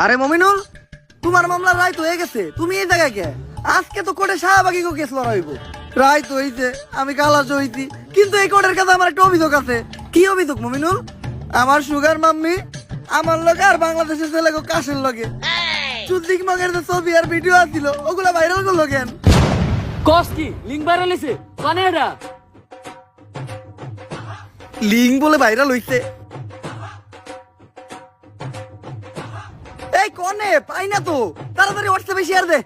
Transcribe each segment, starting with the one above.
আরে মমিনুল, তোমার মামলা রায় তো হয়ে গেছে, তুমি এই জায়গায় কে? আজকে তো কোর্টে শাহবাগী কেস লড়াইব। রায় তো হইছে, আমি কালাস হইছি, কিন্তু এই কোর্টের কাছে আমার একটা অভিযোগ আছে। কি অভিযোগ মমিনুল? আমার সুগার মাম্মি আমার লগে আর বাংলাদেশের ছেলে কাশের লগে চুদ্দিক মগের যে ছবি আর ভিডিও আছিল ওগুলা ভাইরাল করলো কেন? কস কি লিঙ্ক ভাইরাল হইছে? কানে এটা লিঙ্ক বলে ভাইরাল হইছে? এই কোনে পাই না তো, তাড়াতাড়ি হোয়াটসঅ্যাপে শেয়ার দে।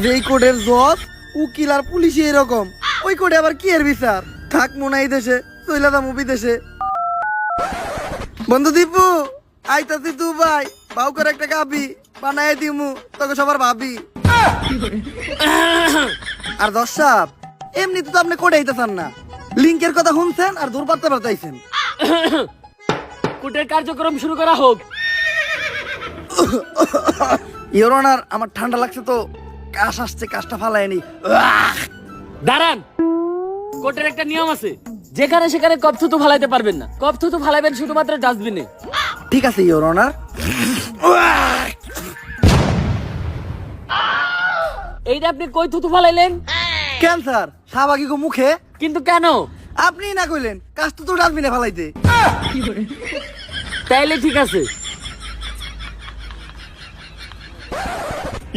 যেই কোডের জজ উকিল আর পুলিশই এরকম, ওই কোডে আবার কি এর বিচার? থাক মনে এই দেশে, চইলা মুভি দেশে। বন্ধু দীপু, আইতাছি তু ভাই, বাউ করে একটা গাবি বানায় দিমু তোকে সবার ভাবি। আর দর্শক এমনি তো আপনি কোডে আইতেছেন না, লিঙ্কের কথা শুনছেন আর দূর পারতে পারতাইছেন। কোর্টের কার্যক্রম শুরু করা হোক। ইওর অনার, আমার ঠান্ডা লাগছে তো, কাশ আসছে, কাশটা ফালায়নি। দাঁড়ান, কোর্টের একটা নিয়ম আছে, যেখানে সেখানে কপ থুতু ফালাইতে পারবেন না। কপ থুতু ফালাইবেন শুধুমাত্র ডাস্টবিনে। ঠিক আছে ইওর অনার। এইটা আপনি কই থুতু ফালাইলেন? ক্যান্সার শাহবাগী গো মুখে। কিন্তু কেন? আপনি না কইলেন কাশ তো ডাস্টবিনে ফালাইতে। তাইলে ঠিক আছে।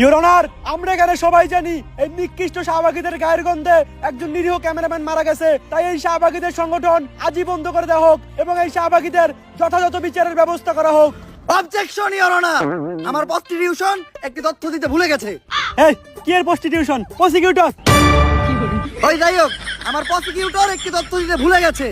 ইওর অনার, আমরা এখানে সবাই জানি এই নিকৃষ্ট শাহবাগীদের গায়ের গন্ধে একজন নিরীহ ক্যামেরাম্যান মারা গেছে। তাই এই শাহবাগীদের সংগঠন আজই বন্ধ করে দেওয়া হোক এবং এই শাহবাগীদের যথাযথ বিচারের ব্যবস্থা করা হোক। অবজেকশন ইওর অনার, আমার প্রস্টিটিউশন একটি তথ্য দিতে ভুলে গেছে। এই কি এর প্রস্টিটিউশন? প্রসিকিউটর। ওই যাই হোক, আমার প্রসিকিউটর একটি তথ্য দিতে ভুলে গেছে।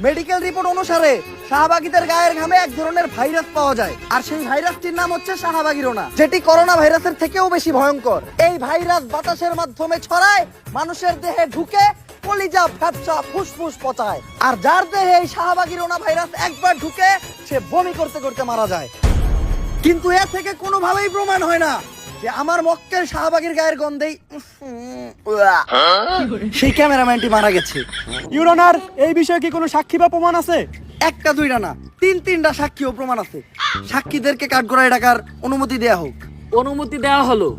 মেডিকেল রিপোর্ট অনুসারে শাহবাগীদের গায়ের ঘামে এক ধরনের ভাইরাস পাওয়া যায়, আর সেই ভাইরাসটির নাম হচ্ছে শাহবাগীরোনা, যেটি করোনা ভাইরাসের থেকেও বেশি ভয়ঙ্কর। এই ভাইরাস বাতাসের মাধ্যমে ছড়ায়, মানুষের দেহে ঢুকে কলিজা, ফ্যাপসা, ফুসফুস পচায়, আর যার দেহে এই শাহবাগীরোনা ভাইরাস একবার ঢুকে সে বমি করতে করতে মারা যায়। কিন্তু এ থেকে কোনোভাবেই প্রমাণ হয় না যে আমার মক্কেল শাহবাগীর গায়ের গন্ধেই সেই ক্যামেরাম্যানটি মারা গেছে। ইওর অনার, এই বিষয়ে কি কোনো সাক্ষী বা প্রমাণ আছে? একটা দুইটা না, তিনটা সাক্ষী ও প্রমাণ আছে। সাক্ষীদেরকে কাঠগড়ায় ডাকার অনুমতি দেয়া হোক। অনুমতি দেওয়া হলো,